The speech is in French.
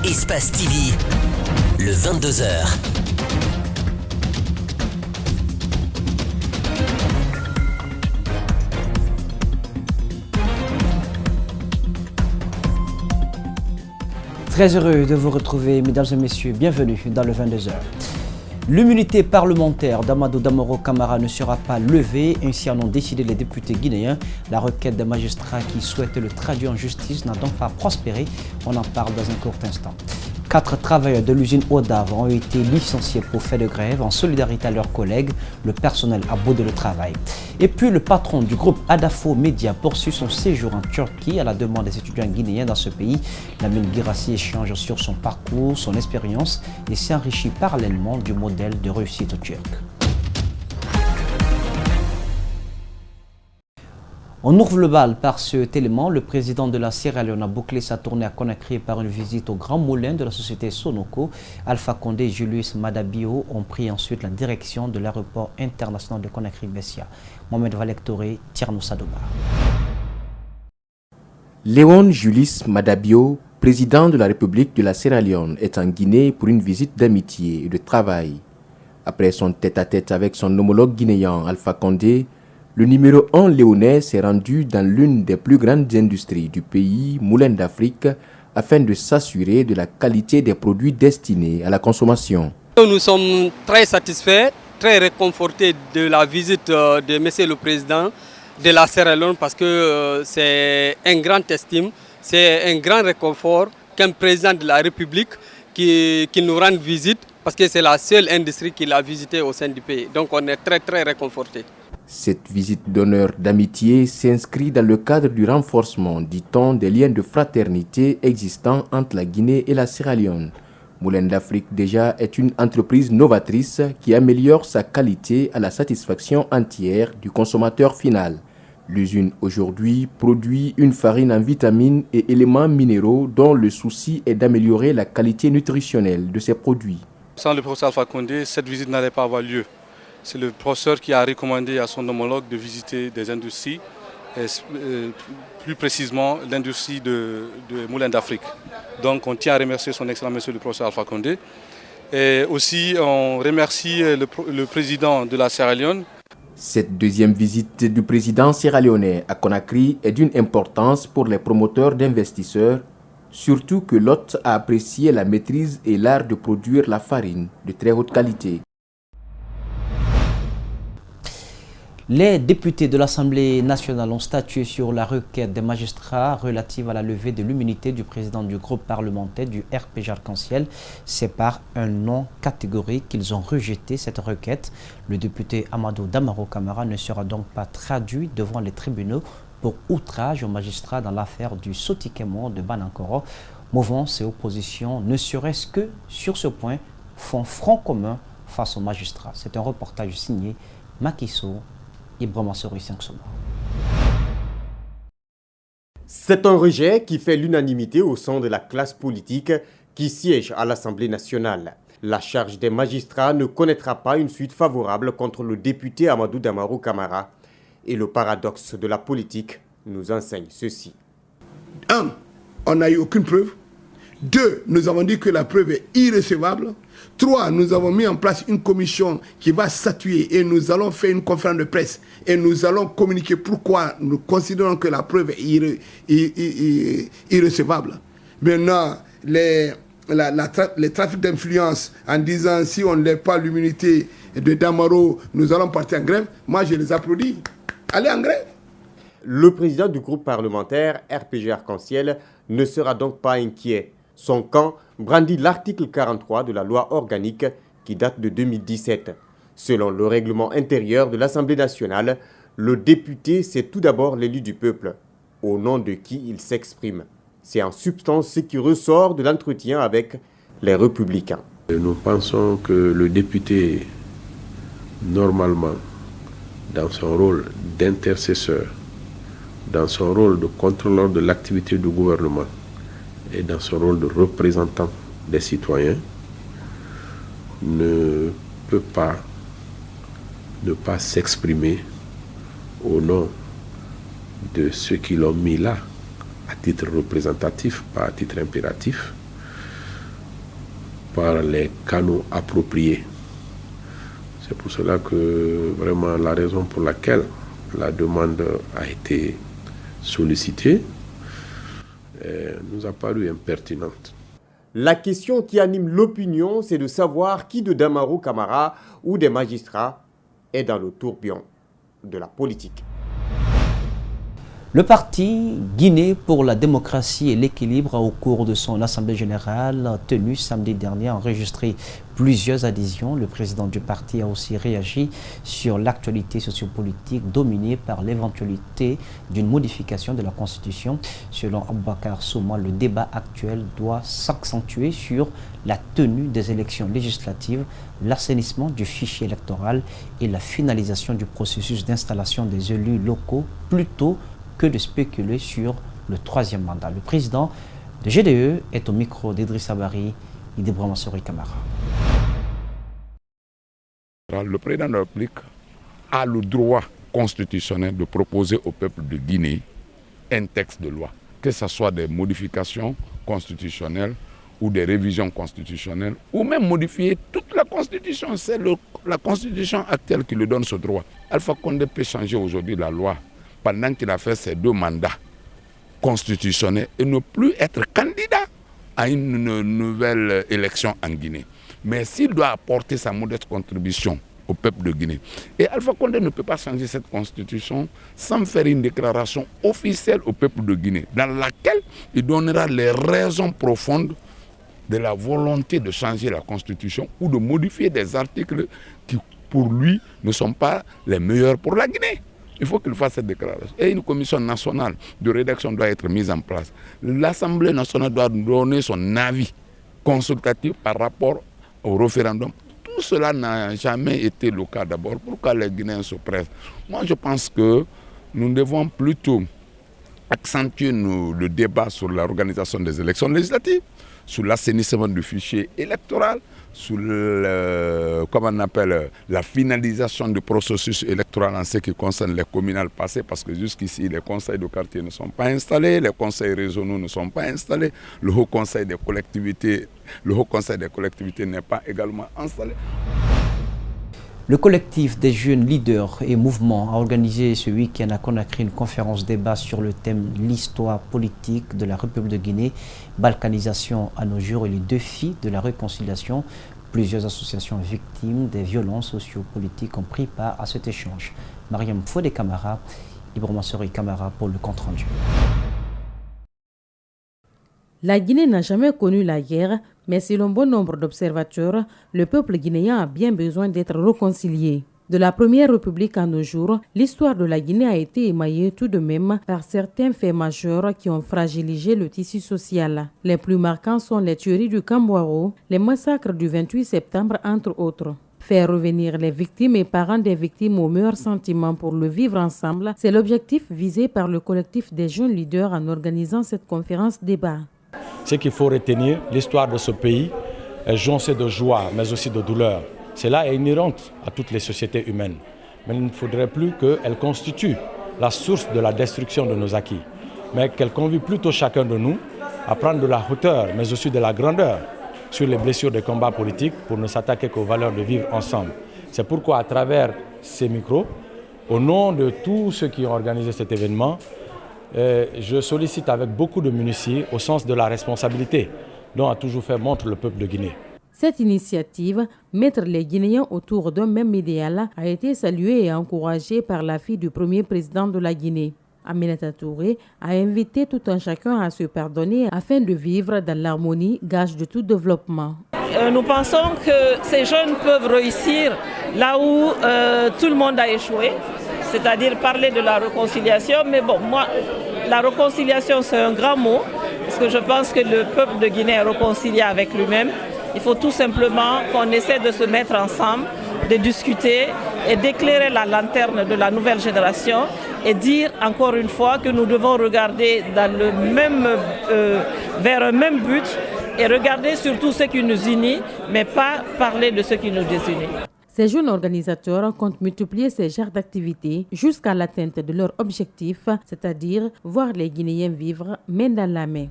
Espace TV, le 22h. Très heureux de vous retrouver, mesdames et messieurs. Bienvenue dans le 22h. L'immunité parlementaire d'Amadou Damaro Camara ne sera pas levée, ainsi en ont décidé les députés guinéens. La requête des magistrats qui souhaitent le traduire en justice n'a donc pas prospéré. On en parle dans un court instant. 4 travailleurs de l'usine Odav ont été licenciés pour fait de grève en solidarité à leurs collègues. Le personnel a boudé le travail. Et puis le patron du groupe Adafo Media poursuit son séjour en Turquie à la demande des étudiants guinéens dans ce pays. Lamine Guirassi échange sur son parcours, son expérience et s'enrichit parallèlement du modèle de réussite turc. On ouvre le bal par cet élément. Le président de la Sierra Leone a bouclé sa tournée à Conakry par une visite au grand moulin de la société Sonoko. Alpha Condé et Julius Maada Bio ont pris ensuite la direction de l'aéroport international de Conakry-Bessia. Mohamed Valek Touré, Tierno Sadoba. Léon Julius Maada Bio, président de la République de la Sierra Leone, est en Guinée pour une visite d'amitié et de travail. Après son tête-à-tête avec son homologue guinéen Alpha Condé, le numéro 1 léonais s'est rendu dans l'une des plus grandes industries du pays, Moulin d'Afrique, afin de s'assurer de la qualité des produits destinés à la consommation. Nous sommes très satisfaits, très réconfortés de la visite de M. le Président de la Sierra Leone parce que c'est un grand estime, c'est un grand réconfort qu'un président de la République qui nous rende visite parce que c'est la seule industrie qu'il a visitée au sein du pays. Donc on est très très réconfortés. Cette visite d'honneur d'amitié s'inscrit dans le cadre du renforcement, dit-on, des liens de fraternité existants entre la Guinée et la Sierra Leone. Moulin d'Afrique déjà est une entreprise novatrice qui améliore sa qualité à la satisfaction entière du consommateur final. L'usine aujourd'hui produit une farine en vitamines et éléments minéraux dont le souci est d'améliorer la qualité nutritionnelle de ses produits. Sans le professeur Alpha Condé, cette visite n'allait pas avoir lieu. C'est le professeur qui a recommandé à son homologue de visiter des industries, plus précisément l'industrie de Moulin d'Afrique. Donc on tient à remercier son excellent monsieur le professeur Alpha Condé. Et aussi on remercie le président de la Sierra Leone. Cette deuxième visite du président sierra-léonais à Conakry est d'une importance pour les promoteurs d'investisseurs, surtout que l'hôte a apprécié la maîtrise et l'art de produire la farine de très haute qualité. Les députés de l'Assemblée nationale ont statué sur la requête des magistrats relative à la levée de l'immunité du président du groupe parlementaire du RPG Arc-en-Ciel. C'est par un non catégorique qu'ils ont rejeté cette requête. Le député Amadou Damaro Camara ne sera donc pas traduit devant les tribunaux pour outrage aux magistrats dans l'affaire du Sotikemo de Banankoro. Mouvance et opposition, ne serait-ce que sur ce point, font front commun face aux magistrats. C'est un reportage signé Makiso. C'est un rejet qui fait l'unanimité au sein de la classe politique qui siège à l'Assemblée nationale. La charge des magistrats ne connaîtra pas une suite favorable contre le député Amadou Damaro Camara. Et le paradoxe de la politique nous enseigne ceci. 1. On n'a eu aucune preuve. 2. Nous avons dit que la preuve est irrecevable. 3. Nous avons mis en place une commission qui va statuer et nous allons faire une conférence de presse et nous allons communiquer pourquoi nous considérons que la preuve est irrecevable. Maintenant, les trafics d'influence en disant si on ne lève pas l'immunité de Damaro, nous allons partir en grève. Moi, je les applaudis. Allez en grève. Le président du groupe parlementaire RPG Arc-en-Ciel ne sera donc pas inquiet. Son camp brandit l'article 43 de la loi organique qui date de 2017. Selon le règlement intérieur de l'Assemblée nationale, le député, c'est tout d'abord l'élu du peuple, au nom de qui il s'exprime. C'est en substance ce qui ressort de l'entretien avec les Républicains. Nous pensons que le député, normalement, dans son rôle d'intercesseur, dans son rôle de contrôleur de l'activité du gouvernement, et dans son rôle de représentant des citoyens, ne peut pas ne pas s'exprimer au nom de ceux qui l'ont mis là, à titre représentatif, pas à titre impératif, par les canaux appropriés. C'est pour cela que vraiment la raison pour laquelle la demande a été sollicitée nous a paru impertinente. La question qui anime l'opinion, c'est de savoir qui de Damarou Kamara ou des magistrats est dans le tourbillon de la politique. Le parti Guinée pour la démocratie et l'équilibre a, au cours de son assemblée générale tenue samedi dernier, enregistré plusieurs adhésions. Le président du parti a aussi réagi sur l'actualité sociopolitique dominée par l'éventualité d'une modification de la Constitution. Selon Aboubakar Souma, le débat actuel doit s'accentuer sur la tenue des élections législatives, l'assainissement du fichier électoral et la finalisation du processus d'installation des élus locaux plutôt que de spéculer sur le troisième mandat. Le président de GDE est au micro d'Idrissa Bari et d'Ibrahima Sori Kamara. Le président de la République a le droit constitutionnel de proposer au peuple de Guinée un texte de loi, que ce soit des modifications constitutionnelles ou des révisions constitutionnelles, ou même modifier toute la Constitution. C'est la Constitution actuelle qui lui donne ce droit. Alpha Condé peut changer aujourd'hui la loi pendant qu'il a fait ses 2 mandats constitutionnels et ne plus être candidat à une nouvelle élection en Guinée. Mais s'il doit apporter sa modeste contribution au peuple de Guinée, et Alpha Condé ne peut pas changer cette constitution sans faire une déclaration officielle au peuple de Guinée, dans laquelle il donnera les raisons profondes de la volonté de changer la constitution ou de modifier des articles qui, pour lui, ne sont pas les meilleurs pour la Guinée. Il faut qu'il fasse cette déclaration. Et une commission nationale de rédaction doit être mise en place. L'Assemblée nationale doit donner son avis consultatif par rapport au référendum. Tout cela n'a jamais été le cas d'abord. Pourquoi les Guinéens se pressent? Moi, je pense que nous devons plutôt accentuer le débat sur l'organisation des élections législatives, sur l'assainissement du fichier électoral, sur la finalisation du processus électoral en ce qui concerne les communales passées, parce que jusqu'ici, les conseils de quartier ne sont pas installés, les conseils régionaux ne sont pas installés, le Haut Conseil des collectivités n'est pas également installé. Le collectif des jeunes leaders et mouvements a organisé ce week-end à Conakry une conférence débat sur le thème l'histoire politique de la République de Guinée, balkanisation à nos jours et les défis de la réconciliation. Plusieurs associations victimes des violences sociopolitiques ont pris part à cet échange. Mariam Fodé Kamara, Ibrahima Sori Kamara pour le compte-rendu. La Guinée n'a jamais connu la guerre, mais selon bon nombre d'observateurs, le peuple guinéen a bien besoin d'être réconcilié. De la Première République à nos jours, l'histoire de la Guinée a été émaillée tout de même par certains faits majeurs qui ont fragilisé le tissu social. Les plus marquants sont les tueries du Kambouaro, les massacres du 28 septembre entre autres. Faire revenir les victimes et parents des victimes aux meilleurs sentiments pour le vivre ensemble, c'est l'objectif visé par le collectif des jeunes leaders en organisant cette conférence débat. Ce qu'il faut retenir, l'histoire de ce pays est jonchée de joie, mais aussi de douleur. Cela est inhérente à toutes les sociétés humaines. Mais il ne faudrait plus qu'elle constitue la source de la destruction de nos acquis, mais qu'elle convie plutôt chacun de nous à prendre de la hauteur, mais aussi de la grandeur sur les blessures des combats politiques pour ne s'attaquer qu'aux valeurs de vivre ensemble. C'est pourquoi, à travers ces micros, au nom de tous ceux qui ont organisé cet événement, je sollicite avec beaucoup de minutie au sens de la responsabilité dont a toujours fait montre le peuple de Guinée. Cette initiative, mettre les Guinéens autour d'un même idéal, a été saluée et encouragée par la fille du premier président de la Guinée. Aminata Touré a invité tout un chacun à se pardonner afin de vivre dans l'harmonie, gage de tout développement. Nous pensons que ces jeunes peuvent réussir là où tout le monde a échoué, c'est-à-dire parler de la réconciliation. Mais bon, moi, la réconciliation, c'est un grand mot, parce que je pense que le peuple de Guinée est réconcilié avec lui-même. Il faut tout simplement qu'on essaie de se mettre ensemble, de discuter et d'éclairer la lanterne de la nouvelle génération et dire encore une fois que nous devons regarder dans vers un même but et regarder surtout ce qui nous unit, mais pas parler de ce qui nous désunit. Ces jeunes organisateurs comptent multiplier ces genres d'activités jusqu'à l'atteinte de leur objectif, c'est-à-dire voir les Guinéens vivre main dans la main.